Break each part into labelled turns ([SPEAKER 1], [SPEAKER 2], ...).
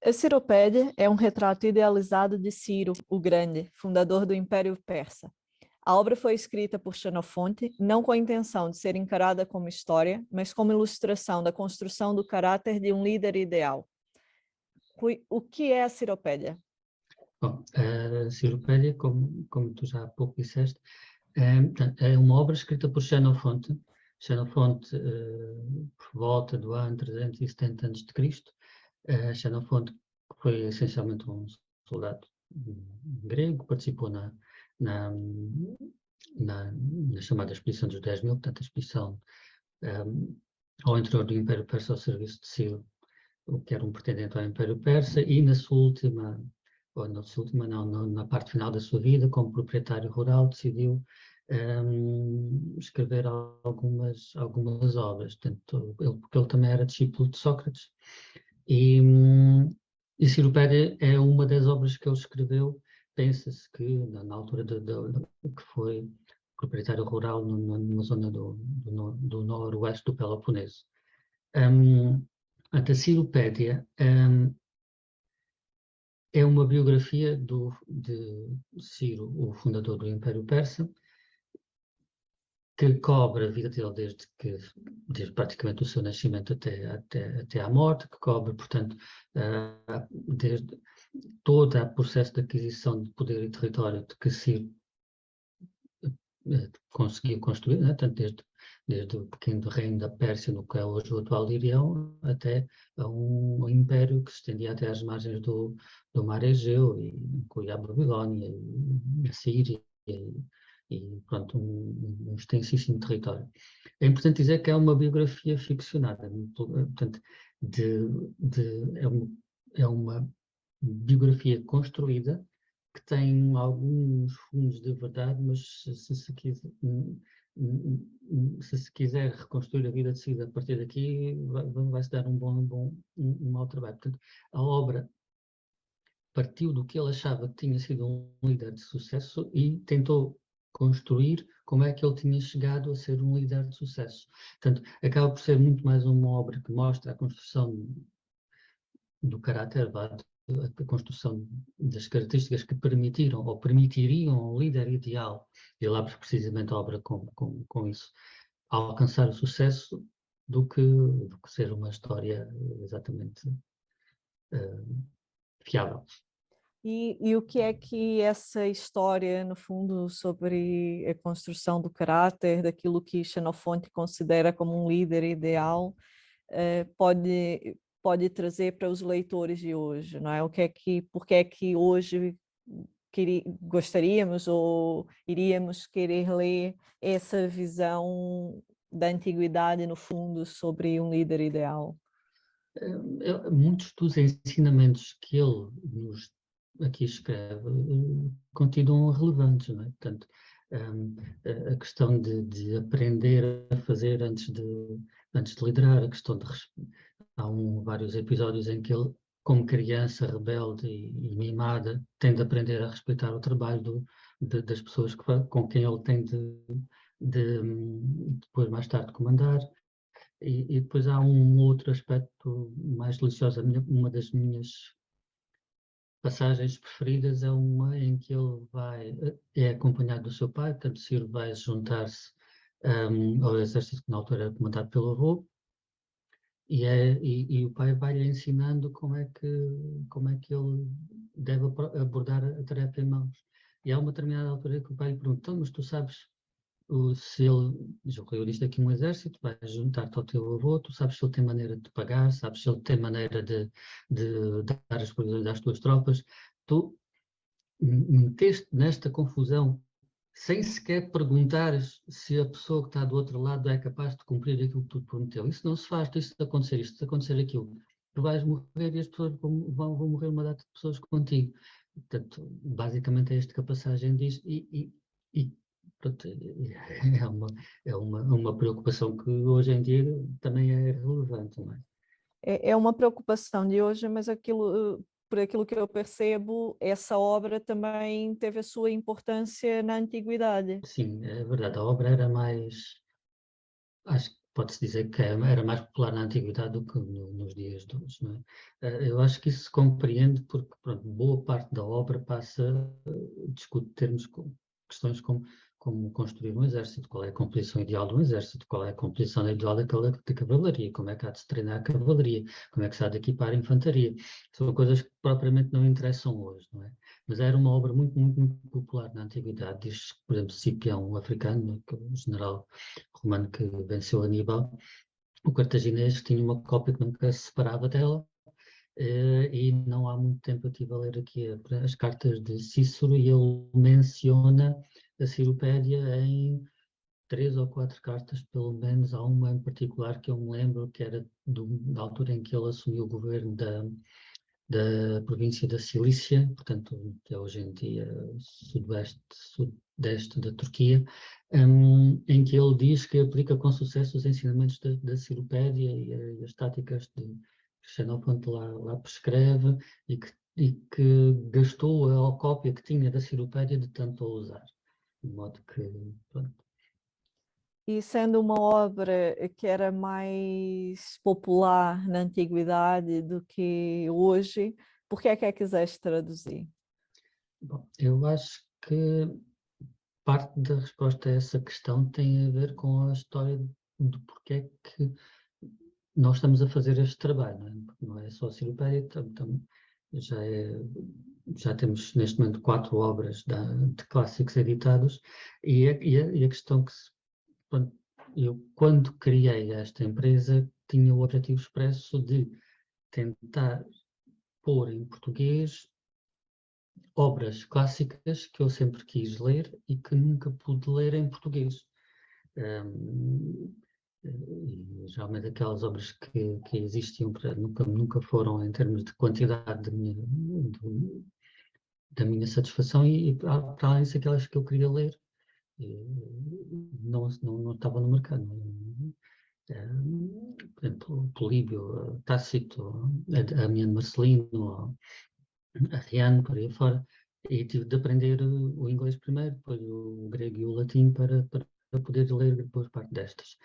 [SPEAKER 1] A Ciropédia é um retrato idealizado de Ciro o Grande, fundador do Império Persa. A obra foi escrita por Xenofonte, não com a intenção de ser encarada como história, mas como ilustração da construção do caráter de um líder ideal. O que é a Ciropédia?
[SPEAKER 2] Bom, a Enciclopédia, como tu já há pouco disseste, é uma obra escrita por Xenofonte. Xenofonte, por volta do ano 370 a.C. Xenofonte foi essencialmente um soldado grego, participou na, na chamada Expedição dos 10.000, portanto a expedição ao interior do Império Persa ao serviço de Ciro, o que era um pretendente ao Império Persa, e na sua última, ou na sua última não, na parte final da sua vida, como proprietário rural, decidiu escrever algumas obras, porque ele também era discípulo de Sócrates. E Enciclopédia é uma das obras que ele escreveu. Pensa-se que, na altura que foi proprietário rural numa zona do noroeste do Peloponeso. A Enciclopédia é uma biografia de Ciro, o fundador do Império Persa, que cobre a vida dele desde praticamente o seu nascimento até à morte, que cobre, portanto, desde todo o processo de aquisição de poder e território de que Ciro conseguiu construir, né? Tanto desde o pequeno reino da Pérsia, no que é hoje o atual Irião, até a um império que se estendia até às margens do mar Egeu, e incluía a Babilónia, e a Síria, e pronto, um extensíssimo território. É importante dizer que é uma biografia ficcionada, portanto, é uma biografia construída que tem alguns fundos de verdade, mas se se quiser reconstruir a vida de Ciro a partir daqui, vai-se dar um mau trabalho. Portanto, a obra partiu do que ele achava que tinha sido um líder de sucesso e tentou construir como é que ele tinha chegado a ser um líder de sucesso. Portanto, acaba por ser muito mais uma obra que mostra a construção do caráter, a construção das características que permitiram ou permitiriam ao líder ideal, e ele abre precisamente a obra com isso, alcançar o sucesso, do que ser uma história exatamente fiável.
[SPEAKER 1] E o que é que essa história, no fundo, sobre a construção do caráter, daquilo que Xenofonte considera como um líder ideal, pode trazer para os leitores de hoje, não é? Por que é que hoje gostaríamos ou iríamos querer ler essa visão da antiguidade, no fundo, sobre um líder ideal?
[SPEAKER 2] Muitos dos ensinamentos que ele nos aqui escreve continuam relevantes, não é? Portanto, a questão de aprender a fazer antes de liderar, a questão de... Há vários episódios em que ele, como criança rebelde e mimada, tem de aprender a respeitar o trabalho das pessoas com quem ele tem depois, mais tarde, comandar. E depois há um outro aspecto mais delicioso. Uma das minhas passagens preferidas é uma em que ele é acompanhado do seu pai, portanto, Ciro vai juntar-se ao exército que na altura era comandado pelo avô, e o pai vai-lhe ensinando como é que ele deve abordar a tarefa em mãos. E há uma determinada altura que o pai lhe pergunta: então, mas tu sabes se ele, eu disse aqui um exército, vais juntar-te ao teu avô, tu sabes se ele tem maneira de te pagar, sabes se ele tem maneira de dar as provisões às tuas tropas. Tu meteste nesta confusão sem sequer perguntares se a pessoa que está do outro lado é capaz de cumprir aquilo que tu te prometeu. Isso não se faz, isso acontecer isto, se acontecer aquilo, tu vais morrer e as pessoas vão morrer uma data de pessoas contigo. Portanto, basicamente é isto que a passagem diz, e pronto, é uma preocupação que hoje em dia também é relevante, não é?
[SPEAKER 1] É uma preocupação de hoje, mas por aquilo que eu percebo, essa obra também teve a sua importância na antiguidade.
[SPEAKER 2] Sim, é verdade, a obra era mais, acho que pode-se dizer que era mais popular na antiguidade do que nos dias de hoje, não é? Eu acho que isso se compreende porque, pronto, boa parte da obra passa, discute termos, questões como construir um exército, qual é a composição ideal de um exército, qual é a composição ideal da cavalaria, como é que há de se treinar a cavalaria, como é que se há de equipar a infantaria. São coisas que propriamente não interessam hoje, não é? Mas era uma obra muito, muito, muito popular na antiguidade. Diz, por exemplo, Cipião, o africano, o general romano que venceu Aníbal, o cartaginês tinha uma cópia que nunca se separava dela, e não há muito tempo eu estive a ler aqui as cartas de Cícero e ele menciona a Cirupédia em 3 ou 4 cartas, pelo menos. Há uma em particular que eu me lembro que era da altura em que ele assumiu o governo da província da Cilícia, portanto, que é hoje em dia sudeste da Turquia, em que ele diz que aplica com sucesso os ensinamentos da Cirupédia e as táticas que Xenofonte lá prescreve e que gastou a cópia que tinha da Cirupédia de tanto a usar. De modo que, pronto.
[SPEAKER 1] E sendo uma obra que era mais popular na antiguidade do que hoje, por que é que quiseste traduzir?
[SPEAKER 2] Bom, eu acho que parte da resposta a essa questão tem a ver com a história do porquê é que nós estamos a fazer este trabalho, não é? Porque não é só a Cirupédia, já temos neste momento 4 obras de clássicos editados e a questão que pronto, eu quando criei esta empresa tinha o objetivo expresso de tentar pôr em português obras clássicas que eu sempre quis ler e que nunca pude ler em português. E geralmente aquelas obras que existiam nunca foram em termos de quantidade da minha satisfação e para além disso aquelas que eu queria ler não estavam no mercado. Por exemplo, Políbio, Tácito, Damiano Marcelino, Arriano, por aí fora, e tive de aprender o inglês primeiro, depois o grego e o latim para poder ler depois parte destas.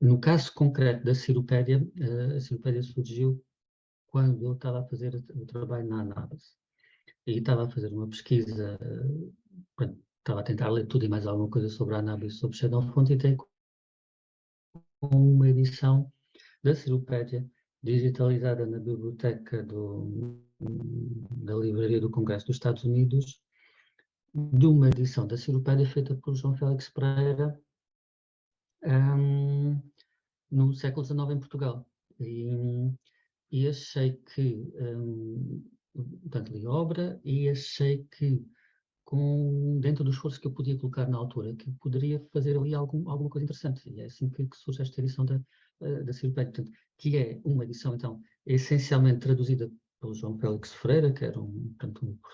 [SPEAKER 2] No caso concreto da Cirupédia, a Cirupédia surgiu quando eu estava a fazer o trabalho na Análise. E estava a fazer uma pesquisa, estava a tentar ler tudo e mais alguma coisa sobre a Análise e sobre Xenofonte, e dei com uma edição da Cirupédia digitalizada na biblioteca da Livraria do Congresso dos Estados Unidos, de uma edição da Cirupédia feita por João Félix Pereira no século XIX em Portugal. E achei que, portanto, li a obra e achei que, dentro do esforço que eu podia colocar na altura, que poderia fazer ali alguma coisa interessante. E é assim que surge esta edição da Cirupédia, portanto, que é uma edição, então, essencialmente traduzida pelo João Félix Freire, que era um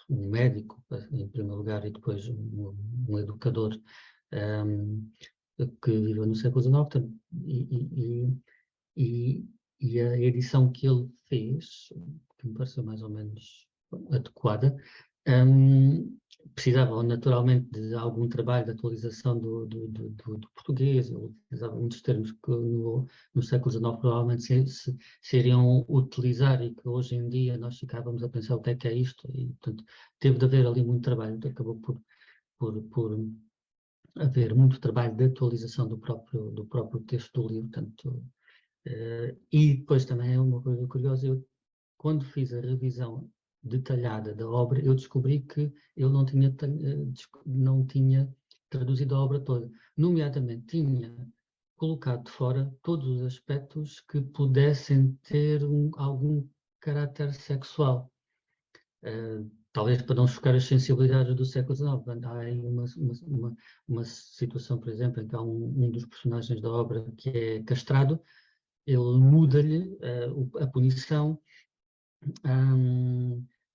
[SPEAKER 2] médico, em primeiro lugar, e depois um educador que viveu no século XIX, portanto, e a edição que ele fez, que me pareceu mais ou menos adequada, precisava naturalmente de algum trabalho de atualização do português. Ele utilizava muitos termos que no século XIX provavelmente se iriam utilizar e que hoje em dia nós ficávamos a pensar o que é isto, e portanto teve de haver ali muito trabalho, acabou por haver muito trabalho de atualização do próprio texto do livro, portanto, e depois também é uma coisa curiosa, eu quando fiz a revisão detalhada da obra, eu descobri que ele não tinha traduzido a obra toda. Nomeadamente, tinha colocado de fora todos os aspectos que pudessem ter algum caráter sexual. Talvez para não chocar as sensibilidades do século XIX. Há aí uma situação, por exemplo, em que há um dos personagens da obra que é castrado, ele muda-lhe a punição.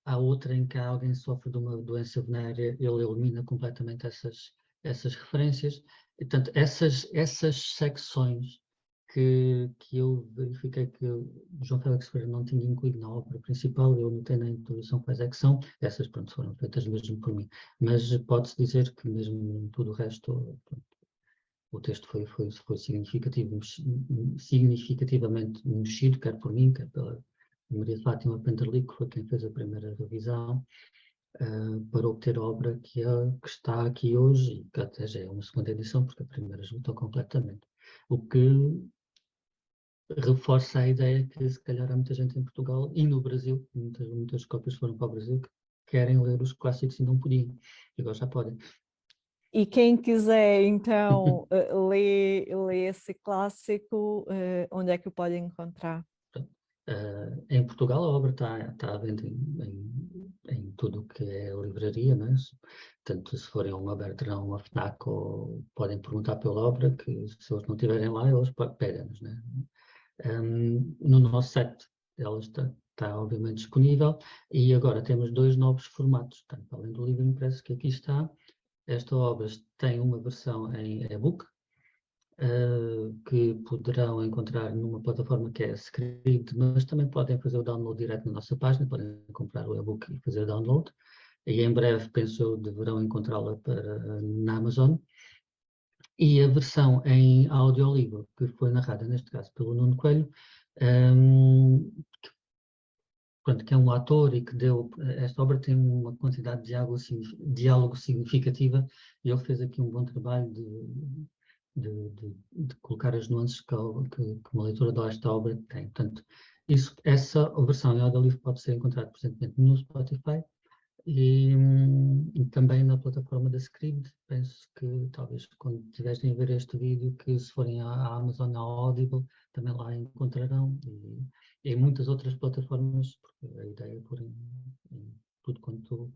[SPEAKER 2] Há outra em que alguém sofre de uma doença venérea, ele elimina completamente essas referências. E, portanto, essas secções que eu verifiquei que o João Félix Freire não tinha incluído na obra principal, eu notei na introdução quais é que são, essas pronto, foram feitas mesmo por mim. Mas pode-se dizer que mesmo tudo o resto, pronto, o texto foi significativamente mexido, quer por mim, quer pela Maria Fátima Penterlico, que foi quem fez a primeira revisão, para obter a obra que está aqui hoje, e que até já é uma segunda edição, porque a primeira esgotou completamente. O que reforça a ideia que se calhar há muita gente em Portugal e no Brasil, muitas cópias foram para o Brasil, que querem ler os clássicos e não podiam, e agora já podem.
[SPEAKER 1] E quem quiser, então, ler esse clássico, onde é que o pode encontrar?
[SPEAKER 2] Em Portugal a obra está à venda em tudo o que é livraria, não é? Tanto se forem a uma Bertrand, uma FNAC, ou podem perguntar pela obra, que se eles não estiverem lá, eles pedem-nos, né? No nosso site ela está obviamente disponível, e agora temos 2 novos formatos, tanto além do livro impresso que aqui está. Esta obra tem uma versão em e-book, que poderão encontrar numa plataforma que é a Scribd, mas também podem fazer o download direto na nossa página, podem comprar o e-book e fazer o download. E em breve, penso eu, deverão encontrá-la na Amazon. E a versão em audiolivro, que foi narrada, neste caso, pelo Nuno Coelho, que é um ator e que deu... Esta obra tem uma quantidade de diálogo significativa, e ele fez aqui um bom trabalho de colocar as nuances que uma leitura desta obra tem. Portanto, essa versão em audiolivro pode ser encontrada presentemente no Spotify e também na plataforma da Scribd. Penso que talvez quando tiverem a ver este vídeo, que se forem à Amazon, à Audible, também lá encontrarão, e em muitas outras plataformas, porque a ideia é pôr em tudo quanto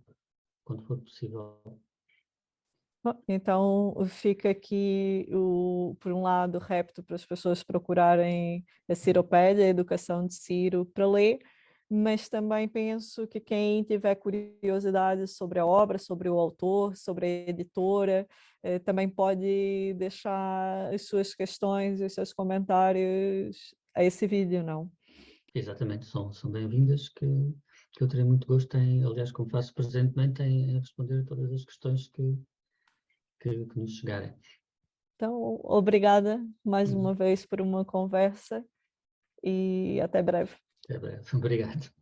[SPEAKER 2] for possível.
[SPEAKER 1] Bom, então fica aqui, por um lado, o repto para as pessoas procurarem a Ciropédia, a Educação de Ciro, para ler, mas também penso que quem tiver curiosidade sobre a obra, sobre o autor, sobre a editora, também pode deixar as suas questões e os seus comentários a esse vídeo, não?
[SPEAKER 2] Exatamente, são bem-vindas, que eu terei muito gosto em, aliás, como faço presentemente, em responder a todas as questões que nos chegarem.
[SPEAKER 1] Então, obrigada mais uma vez por uma conversa e até breve.
[SPEAKER 2] Até breve. Obrigado.